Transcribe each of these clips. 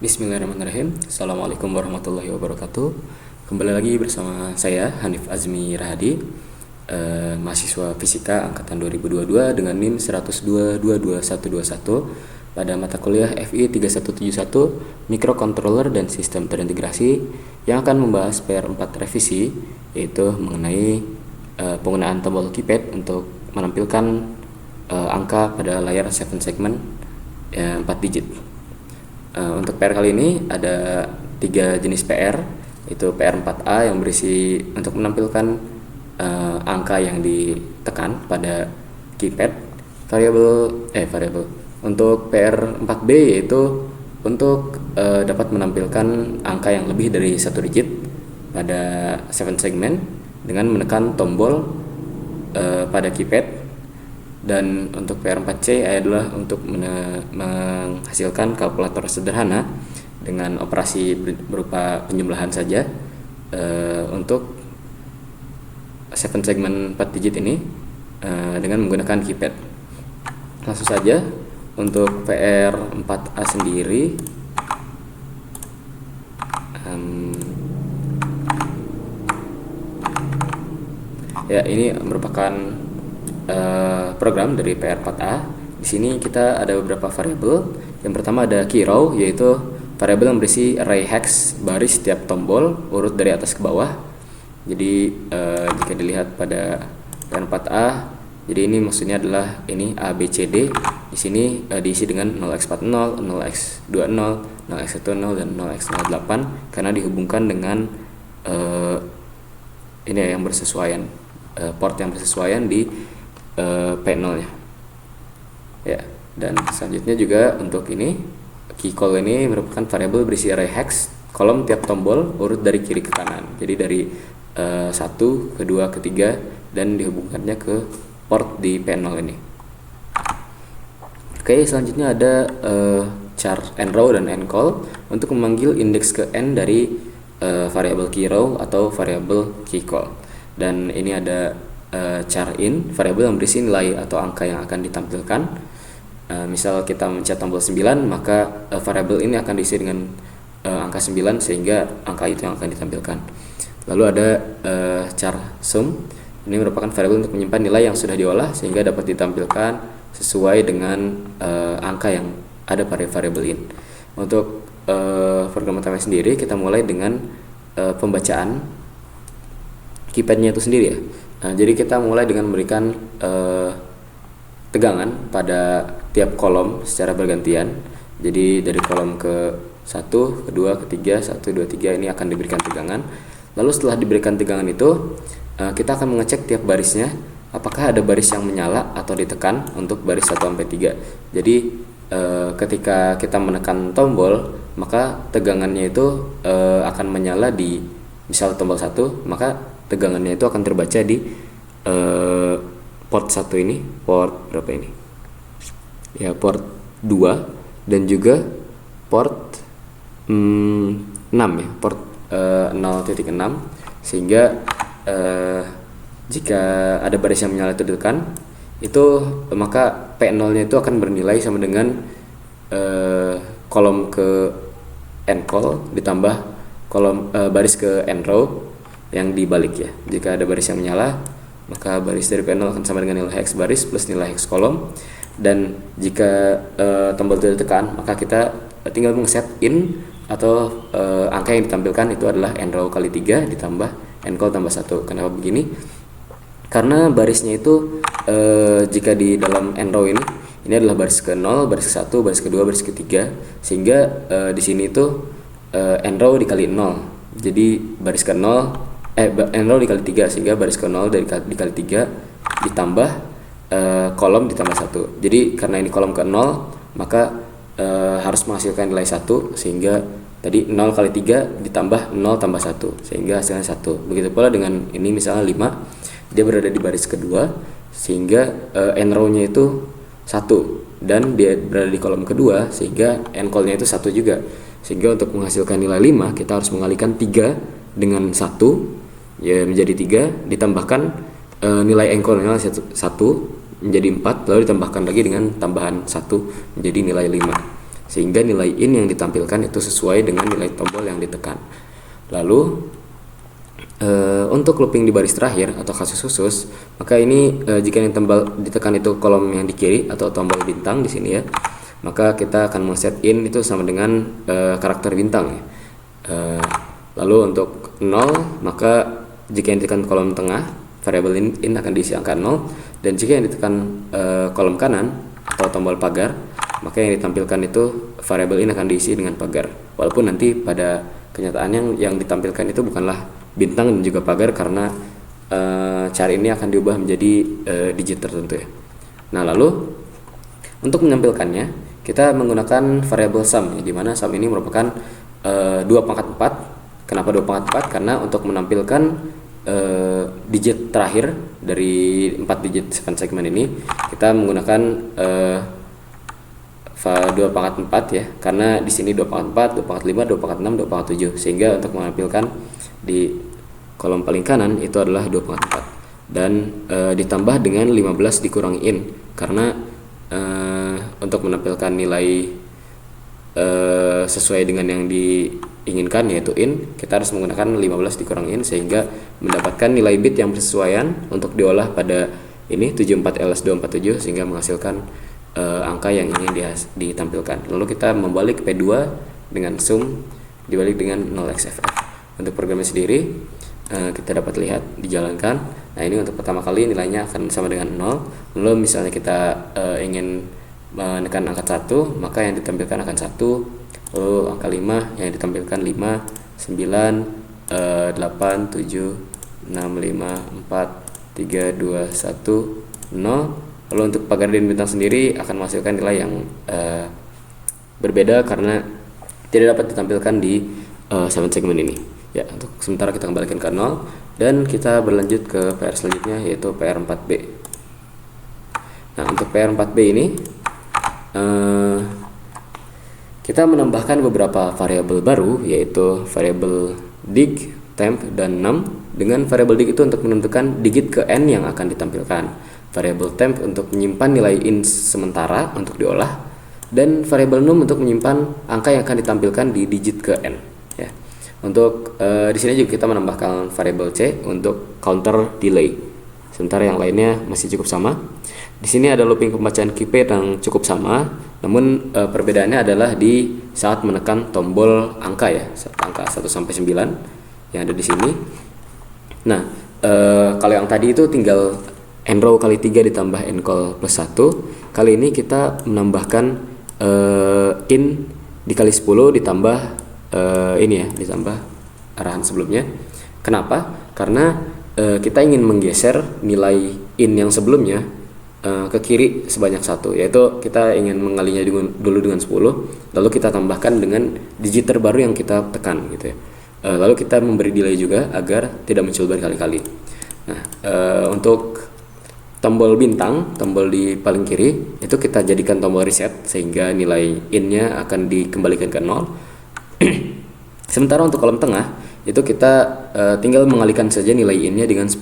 Bismillahirrahmanirrahim. Assalamualaikum warahmatullahi wabarakatuh. Kembali lagi bersama saya Hanif Azmi Rahadi, mahasiswa Fisika angkatan 2022 dengan NIM 102.22121 pada mata kuliah FI 3171 Mikrocontroller dan Sistem Terintegrasi yang akan membahas PR4 revisi, yaitu mengenai penggunaan tombol keypad untuk menampilkan angka pada layar 7 segment 4 digit. Untuk PR kali ini ada 3 jenis PR, yaitu PR4A yang berisi untuk menampilkan angka yang ditekan pada keypad variabel. Untuk PR4B yaitu untuk dapat menampilkan angka yang lebih dari 1 digit pada 7 segment dengan menekan tombol pada keypad. Dan untuk PR4C adalah untuk menghasilkan kalkulator sederhana dengan operasi berupa penjumlahan saja untuk 7 segmen 4 digit ini dengan menggunakan keypad. Langsung saja untuk PR4A sendiri, ya ini merupakan program dari PR4A. Di sini kita ada beberapa variabel. Yang pertama ada key row, yaitu variabel yang berisi array hex baris setiap tombol urut dari atas ke bawah. Jadi jika dilihat pada PR4A, jadi ini maksudnya adalah ini A B C D. Di sini diisi dengan 0x40, 0x20, 0x10 dan 0x08 karena dihubungkan dengan ini yang bersesuaian, port yang bersesuaian di P0 nya ya. Dan selanjutnya juga untuk ini key call ini merupakan variabel berisi array hex kolom tiap tombol urut dari kiri ke kanan, jadi dari 1, kedua, ketiga dan dihubungkannya ke port di P0 ini. Oke, selanjutnya ada char nrow dan ncall untuk memanggil indeks ke n dari variabel key row atau variabel key call. Dan ini ada char in, variabel yang berisi nilai atau angka yang akan ditampilkan. Misal kita mencet tombol 9, maka variabel ini akan diisi dengan angka 9 sehingga angka itu yang akan ditampilkan. Lalu ada char sum, ini merupakan variabel untuk menyimpan nilai yang sudah diolah sehingga dapat ditampilkan sesuai dengan angka yang ada pada variabel in. Untuk program utama sendiri, kita mulai dengan pembacaan keypadnya itu sendiri ya. Nah, jadi kita mulai dengan memberikan tegangan pada tiap kolom secara bergantian. Jadi dari kolom ke 1, kedua, ketiga, 1, 2, 3 ini akan diberikan tegangan. Lalu setelah diberikan tegangan itu, kita akan mengecek tiap barisnya apakah ada baris yang menyala atau ditekan untuk baris 1 sampai 3. Jadi ketika kita menekan tombol, maka tegangannya itu akan menyala di misal tombol 1, maka tegangannya itu akan terbaca di port 1 ini, port berapa ini? Ya, port 2 dan juga port 6 ya, port 0.6, sehingga jika ada baris yang menyala itu ditekan, itu maka P0 nya itu akan bernilai sama dengan kolom ke ncall ditambah kolom baris ke nrow yang dibalik ya. Jika ada baris yang menyala, maka baris dari P0 akan sama dengan nilai hex baris plus nilai hex kolom. Dan jika tombol itu ditekan, maka kita tinggal meng-set in atau angka yang ditampilkan itu adalah nrow kali 3 ditambah ncall tambah 1. Kenapa begini? Karena barisnya itu jika di dalam nrow ini adalah baris ke 0, baris ke 1, baris ke 2, baris ke 3, sehingga di sini itu nrow dikali 0. Jadi baris ke 0 nrow dikali 3, sehingga baris ke 0 dikali 3 ditambah kolom ditambah 1. Jadi karena ini kolom ke 0, maka harus menghasilkan nilai 1, sehingga tadi 0 kali 3 ditambah 0 tambah 1 sehingga hasilnya 1. Begitu pula dengan ini misalnya 5, dia berada di baris kedua sehingga nrow nya itu 1 dan dia berada di kolom kedua sehingga ncall nya itu 1 juga. Sehingga untuk menghasilkan nilai 5 kita harus mengalihkan 3 dengan 1 ya menjadi 3, ditambahkan nilai ncall-nya 1 menjadi 4, lalu ditambahkan lagi dengan tambahan 1 menjadi nilai 5. sehingga nilai in yang ditampilkan itu sesuai dengan nilai tombol yang ditekan. Lalu untuk looping di baris terakhir atau kasus khusus, maka ini jika yang ditekan itu kolom yang di kiri atau tombol bintang di sini ya, maka kita akan men-set in itu sama dengan karakter bintang ya. Lalu untuk 0, maka jika yang ditekan kolom tengah, variabel in akan diisi angka 0, dan jika yang ditekan kolom kanan atau tombol pagar, maka yang ditampilkan itu variabel in akan diisi dengan pagar. Walaupun nanti pada kenyataannya yang ditampilkan itu bukanlah bintang dan juga pagar, karena char ini akan diubah menjadi digit tertentu ya. Nah, lalu untuk menampilkannya kita menggunakan variabel sum ya, di mana sum ini merupakan 2 pangkat 4. Kenapa 2 pangkat 4? Karena untuk menampilkan digit terakhir dari 4 digit seven segment ini kita menggunakan 2 pangkat 4 ya, karena di sini 2 pangkat 4, 2 pangkat 5, 2 pangkat 6, 2 pangkat 7, sehingga untuk menampilkan di kolom paling kanan itu adalah 2 pangkat 4, dan ditambah dengan 15 dikurangi in, karena untuk menampilkan nilai sesuai dengan yang diinginkan yaitu in, kita harus menggunakan 15 dikurangi in, sehingga mendapatkan nilai bit yang bersesuaian untuk diolah pada ini 74LS247, sehingga menghasilkan angka yang ingin ditampilkan. Lalu kita membalik P2 dengan sum dibalik dengan 0xFF. Untuk programnya sendiri kita dapat lihat dijalankan. Nah, ini untuk pertama kali nilainya akan sama dengan 0. Lalu misalnya kita ingin menekan angka 1, maka yang ditampilkan akan 1. Lalu angka 5 yang ditampilkan 5, 9, 8, 7, 6, 5, 4, 3, 2, 1, 0. Lalu untuk pagar dan bintang sendiri akan menghasilkan nilai yang berbeda karena tidak dapat ditampilkan di 7 segmen ini. Ya, untuk sementara kita kembalikan ke 0 dan kita berlanjut ke PR selanjutnya, yaitu PR4B. Nah, untuk PR4B ini kita menambahkan beberapa variabel baru, yaitu variabel dig, temp, dan num. Dengan variabel dig itu untuk menentukan digit ke n yang akan ditampilkan, variabel temp untuk menyimpan nilai in sementara untuk diolah, dan variabel num untuk menyimpan angka yang akan ditampilkan di digit ke n ya. Untuk di sini juga kita menambahkan variabel c untuk counter delay, sementara yang lainnya masih cukup sama. Di sini ada looping pembacaan keypad yang cukup sama, namun perbedaannya adalah di saat menekan tombol angka ya, angka 1 sampai 9 yang ada di sini. Nah, kalau yang tadi itu tinggal nrow kali 3 ditambah ncall plus 1. Kali ini kita menambahkan in dikali 10 ditambah ini ya, ditambah arahan sebelumnya. Kenapa? Karena kita ingin menggeser nilai in yang sebelumnya ke kiri sebanyak 1, yaitu kita ingin mengalinya dulu dengan 10, lalu kita tambahkan dengan digit terbaru yang kita tekan gitu ya. Lalu kita memberi delay juga agar tidak muncul berkali-kali. Nah, untuk tombol bintang, tombol di paling kiri itu kita jadikan tombol reset sehingga nilai in-nya akan dikembalikan ke 0. Sementara untuk kolom tengah itu kita tinggal mengalihkan saja nilai in-nya dengan 10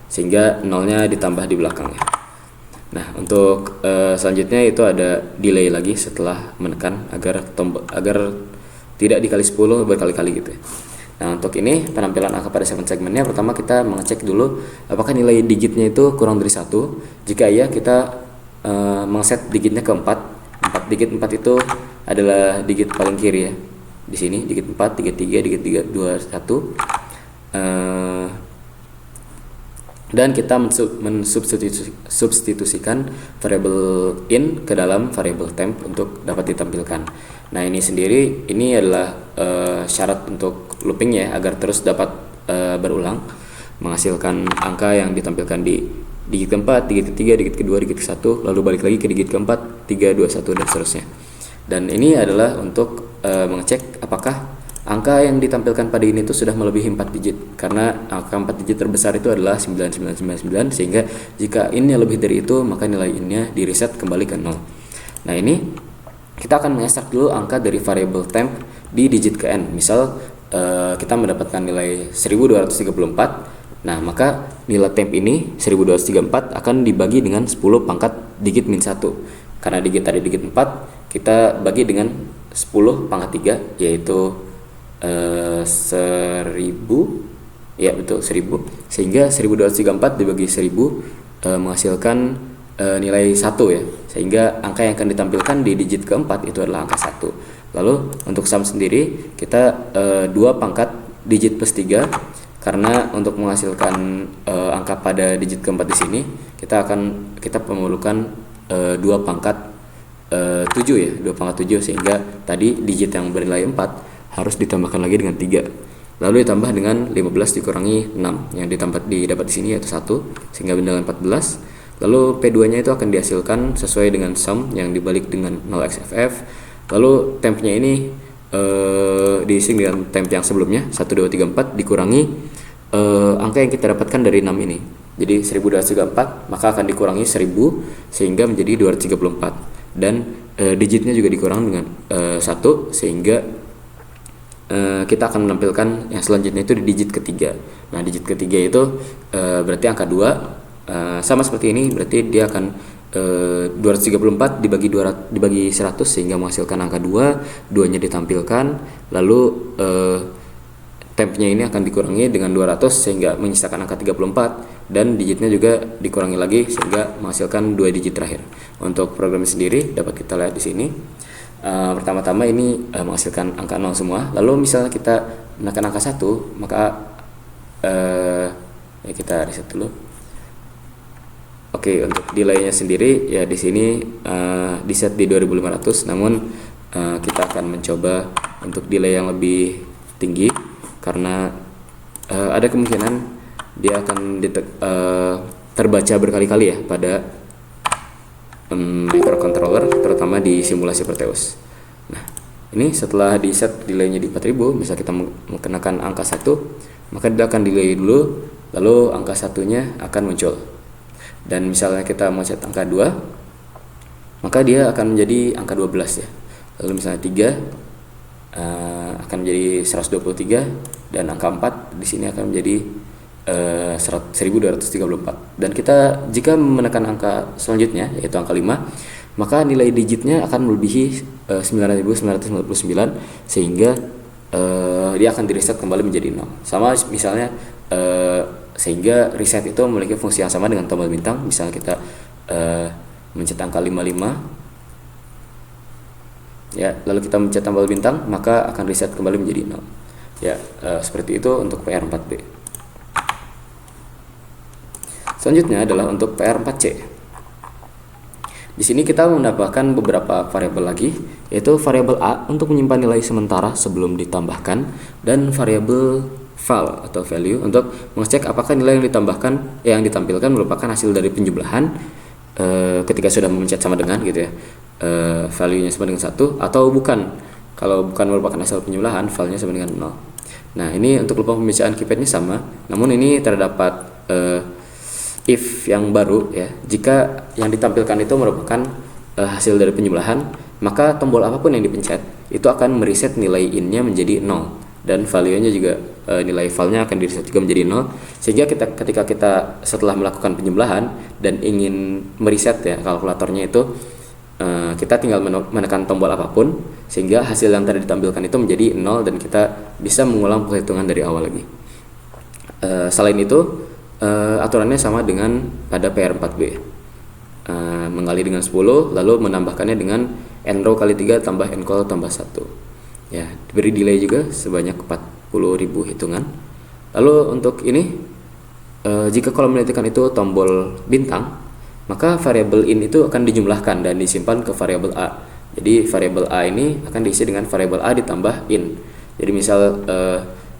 sehingga 0-nya ditambah di belakangnya. Nah, untuk selanjutnya itu ada delay lagi setelah menekan agar tidak dikali 10 berkali-kali gitu ya. Nah, untuk ini penampilan angka pada 7 segmennya, pertama kita mengecek dulu apakah nilai digitnya itu kurang dari 1. Jika iya, kita mengset digitnya ke 4. Digit 4 itu adalah digit paling kiri ya. Di sini digit 4, digit 3, digit 3, 2, 1. Dan kita mensubstitusikan variabel in ke dalam variabel temp untuk dapat ditampilkan. Nah, ini sendiri ini adalah syarat untuk looping ya, agar terus dapat berulang menghasilkan angka yang ditampilkan di digit keempat, digit ketiga, digit kedua, digit ke-1, lalu balik lagi ke digit keempat, 3, 2, 1 dan seterusnya. Dan ini adalah untuk mengecek apakah angka yang ditampilkan pada ini itu sudah melebihi 4 digit, karena angka 4 digit terbesar itu adalah 9999, sehingga jika in-nya lebih dari itu maka nilai in-nya di reset kembali ke 0. Nah, ini kita akan mengekstrak dulu angka dari variabel temp di digit ke n. Misal kita mendapatkan nilai 1234. Nah, maka nilai temp ini 1234 akan dibagi dengan 10 pangkat digit min 1. Karena digit tadi digit 4, kita bagi dengan 10 pangkat 3, yaitu 1000, ya betul 1000, sehingga 1234 dibagi 1000 menghasilkan nilai 1 ya, sehingga angka yang akan ditampilkan di digit keempat itu adalah angka 1. Lalu untuk sum sendiri kita 2 pangkat digit plus 3, karena untuk menghasilkan angka pada digit keempat di sini kita memerlukan 2 pangkat 7 ya, 2 pangkat 7, sehingga tadi digit yang bernilai 4 harus ditambahkan lagi dengan 3. Lalu ditambah dengan 15 dikurangi 6 yang didapat di sini yaitu 1, sehingga bernilai 14. Lalu P2-nya itu akan dihasilkan sesuai dengan sum yang dibalik dengan 0xFF. Lalu tempnya ini diisi dengan temp yang sebelumnya 1, 2, 3, 4 dikurangi angka yang kita dapatkan dari 6 ini. Jadi 1234 maka akan dikurangi 1000 sehingga menjadi 234, dan digitnya juga dikurang dengan 1 sehingga kita akan menampilkan yang selanjutnya itu di digit ketiga. Nah, digit ketiga itu berarti angka 2 sama seperti ini, berarti dia akan 234 dibagi 100 sehingga menghasilkan angka 2, 2-nya ditampilkan, lalu tempnya ini akan dikurangi dengan 200 sehingga menyisakan angka 34, dan digitnya juga dikurangi lagi sehingga menghasilkan 2 digit terakhir. Untuk program sendiri dapat kita lihat di sini. Pertama-tama ini menghasilkan angka 0 semua. Lalu misalnya kita menekan angka 1, maka ya kita reset dulu. Oke, untuk delay-nya sendiri ya di sini di set di 2500, namun kita akan mencoba untuk delay yang lebih tinggi karena ada kemungkinan dia akan terbaca berkali-kali ya pada microcontroller, terutama di simulasi Proteus. Nah, ini setelah di set delay-nya di 4000, misal kita mengenakan angka 1, maka dia akan delay dulu, lalu angka 1-nya akan muncul. Dan misalnya kita mau set angka 2, maka dia akan menjadi angka 12 ya. Lalu misalnya 3 akan menjadi 123, dan angka 4 di sini akan menjadi 1234. Dan kita jika menekan angka selanjutnya yaitu angka 5, maka nilai digitnya akan melebihi 9999 sehingga dia akan di-reset kembali menjadi 0. Sama misalnya sehingga reset itu memiliki fungsi yang sama dengan tombol bintang. Misalnya kita mencet angka 55 ya, lalu kita mencet tombol bintang, maka akan reset kembali menjadi 0 ya. Seperti itu untuk PR4B. Selanjutnya adalah untuk PR4C. Di sini kita menambahkan beberapa variabel lagi, yaitu variabel A untuk menyimpan nilai sementara sebelum ditambahkan, dan variabel val atau value untuk mengecek apakah nilai yang ditampilkan merupakan hasil dari penjumlahan ketika sudah memencet sama dengan gitu ya, value-nya sama dengan 1 atau bukan. Kalau bukan merupakan hasil penjumlahan, value-nya sama dengan 0. Nah, ini untuk lubang pembacaan keypadnya sama, namun ini terdapat if yang baru ya. Jika yang ditampilkan itu merupakan hasil dari penjumlahan, maka tombol apapun yang dipencet itu akan mereset nilai in-nya menjadi 0, dan value-nya juga nilai val-nya akan di-reset juga menjadi 0, sehingga ketika kita setelah melakukan penjumlahan dan ingin mereset ya kalkulatornya itu, kita tinggal menekan tombol apapun sehingga hasil yang tadi ditampilkan itu menjadi 0, dan kita bisa mengulang perhitungan dari awal lagi. Selain itu aturannya sama dengan pada PR4B, mengali dengan 10 lalu menambahkannya dengan nrow kali 3 tambah ncol tambah 1 ya, diberi delay juga sebanyak 40.000 hitungan. Lalu untuk ini jika kalau menitikan itu tombol bintang, maka variabel in itu akan dijumlahkan dan disimpan ke variabel A. Jadi variabel A ini akan diisi dengan variabel A ditambah in. Jadi misal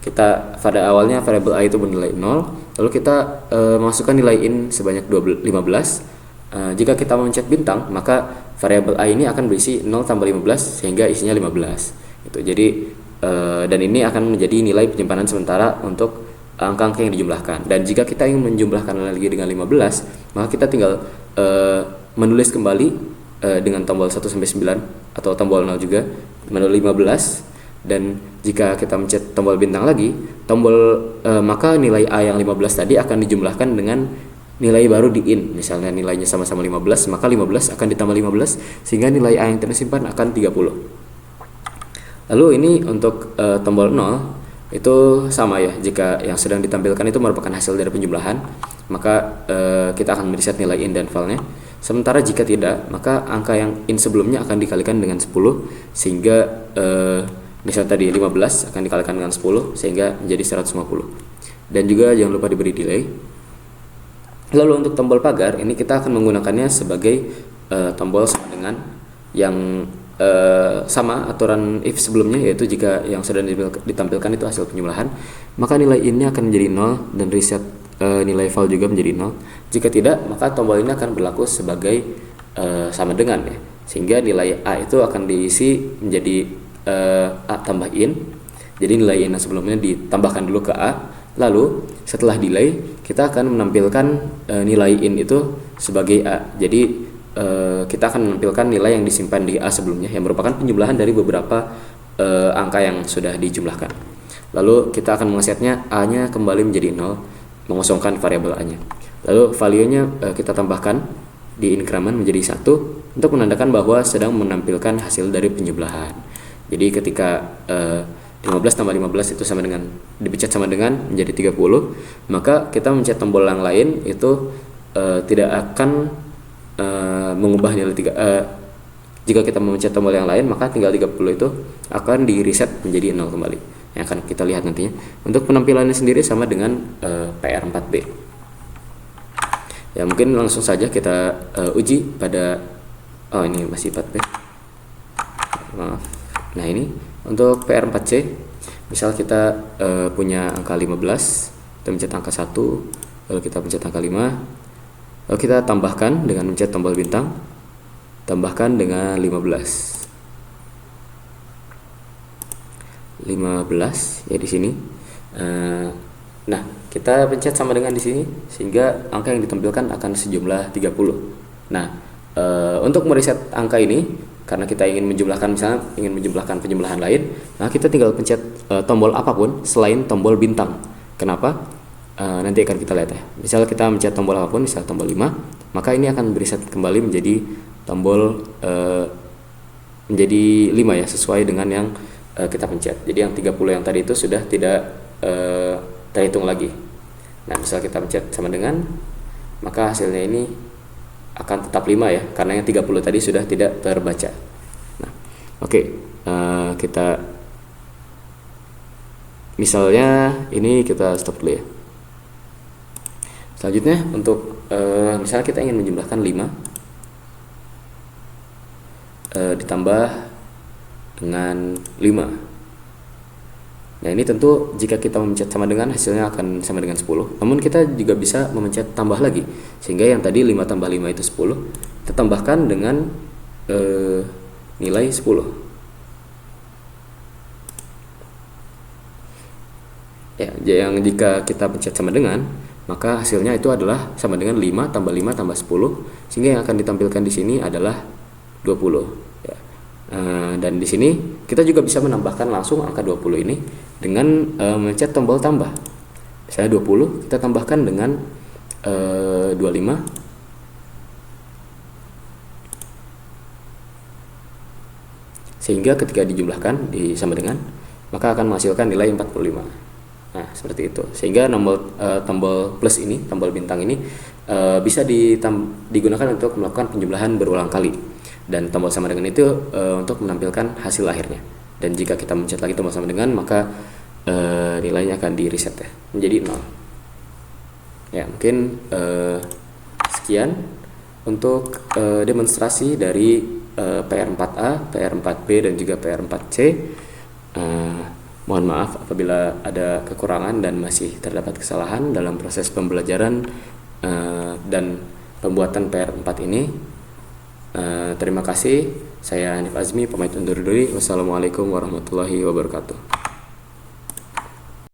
kita pada awalnya variabel A itu bernilai 0, lalu kita masukkan nilai in sebanyak 15. Jika kita mencet bintang, maka variabel A ini akan berisi 0 tambah 15 sehingga isinya 15. Itu jadi dan ini akan menjadi nilai penyimpanan sementara untuk angka-angka yang dijumlahkan. Dan jika kita ingin menjumlahkan lagi dengan 15, maka kita tinggal menulis kembali dengan tombol 1 sampai 9 atau tombol 0 juga, menulis 15, dan jika kita mencet tombol bintang lagi, maka nilai A yang 15 tadi akan dijumlahkan dengan nilai baru di in. Misalnya nilainya sama-sama 15, maka 15 akan ditambah 15 sehingga nilai A yang tersimpan akan 30. Lalu ini untuk tombol 0 itu sama ya, jika yang sedang ditampilkan itu merupakan hasil dari penjumlahan, maka kita akan mereset nilai in dan filenya. Sementara jika tidak, maka angka yang in sebelumnya akan dikalikan dengan 10 sehingga misalnya tadi 15 akan dikalikan dengan 10 sehingga menjadi 150. Dan juga jangan lupa diberi delay. Lalu untuk tombol pagar ini kita akan menggunakannya sebagai tombol sama dengan yang sama aturan if sebelumnya, yaitu jika yang sedang ditampilkan itu hasil penjumlahan, maka nilai in-nya akan menjadi 0 dan reset nilai file juga menjadi 0. Jika tidak, maka tombol ini akan berlaku sebagai sama dengan ya, sehingga nilai A itu akan diisi menjadi A tambah in. Jadi nilai in sebelumnya ditambahkan dulu ke A, lalu setelah delay kita akan menampilkan nilai in itu sebagai A. Jadi kita akan menampilkan nilai yang disimpan di A sebelumnya yang merupakan penjumlahan dari beberapa angka yang sudah dijumlahkan. Lalu kita akan mengesetnya A-nya kembali menjadi 0, mengosongkan variabel A-nya. Lalu value-nya kita tambahkan di increment menjadi 1 untuk menandakan bahwa sedang menampilkan hasil dari penjumlahan. Jadi ketika 15 tambah 15 itu sama dengan dipencet sama dengan menjadi 30, maka kita mencet tombol yang lain itu tidak akan mengubah nilai 3. Jika kita memencet tombol yang lain, maka tinggal 30 itu akan di reset menjadi 0 kembali, yang akan kita lihat nantinya. Untuk penampilannya sendiri sama dengan PR4B. Ya, mungkin langsung saja kita uji pada ini masih 4B. Maaf. Nah, ini untuk PR4C, misal kita punya angka 15, kita mencet angka 1, lalu kita pencet angka 5, lalu kita tambahkan dengan mencet tombol bintang, tambahkan dengan 15 ya di sini. Nah, kita pencet sama dengan di sini sehingga angka yang ditampilkan akan sejumlah 30. Nah, untuk mereset angka ini, karena kita ingin menjumlahkan, misalnya ingin menjumlahkan penjumlahan lain, nah kita tinggal pencet tombol apapun selain tombol bintang. Kenapa? Nanti akan kita lihat ya. Misal kita mencet tombol apapun, misal tombol 5, maka ini akan bereset kembali menjadi tombol menjadi 5 ya, sesuai dengan yang kita pencet. Jadi yang 30 yang tadi itu sudah tidak terhitung lagi. Nah, misal kita pencet sama dengan, maka hasilnya ini akan tetap 5 ya, karena yang 30 tadi sudah tidak terbaca. Nah, oke, kita misalnya ini kita stop dulu ya. Selanjutnya untuk misalnya kita ingin menjumlahkan 5 ditambah dengan 5. Nah, ini tentu jika kita memencet sama dengan, hasilnya akan sama dengan 10. Namun kita juga bisa memencet tambah lagi, sehingga yang tadi 5 tambah 5 itu 10, kita tambahkan dengan nilai 10. Ya, yang jika kita pencet sama dengan, maka hasilnya itu adalah sama dengan 5 tambah 5 tambah 10, sehingga yang akan ditampilkan di sini adalah 20 ya. Dan di sini kita juga bisa menambahkan langsung angka 20 ini dengan mencet tombol tambah. Misalnya 20 kita tambahkan dengan 25, sehingga ketika dijumlahkan sama dengan, maka akan menghasilkan nilai 45. Nah, seperti itu. Sehingga tombol plus ini, tombol bintang ini bisa digunakan untuk melakukan penjumlahan berulang kali. Dan tombol sama dengan itu untuk menampilkan hasil akhirnya. Dan jika kita mencet lagi tombol sama dengan, maka nilainya akan di reset ya, menjadi 0. Ya, mungkin sekian untuk demonstrasi dari PR4A, PR4B dan juga PR4C. Mohon maaf apabila ada kekurangan dan masih terdapat kesalahan dalam proses pembelajaran dan pembuatan PR4 ini. Terima kasih. Saya Hanif Azmi, pamit undur diri. Wassalamualaikum warahmatullahi wabarakatuh.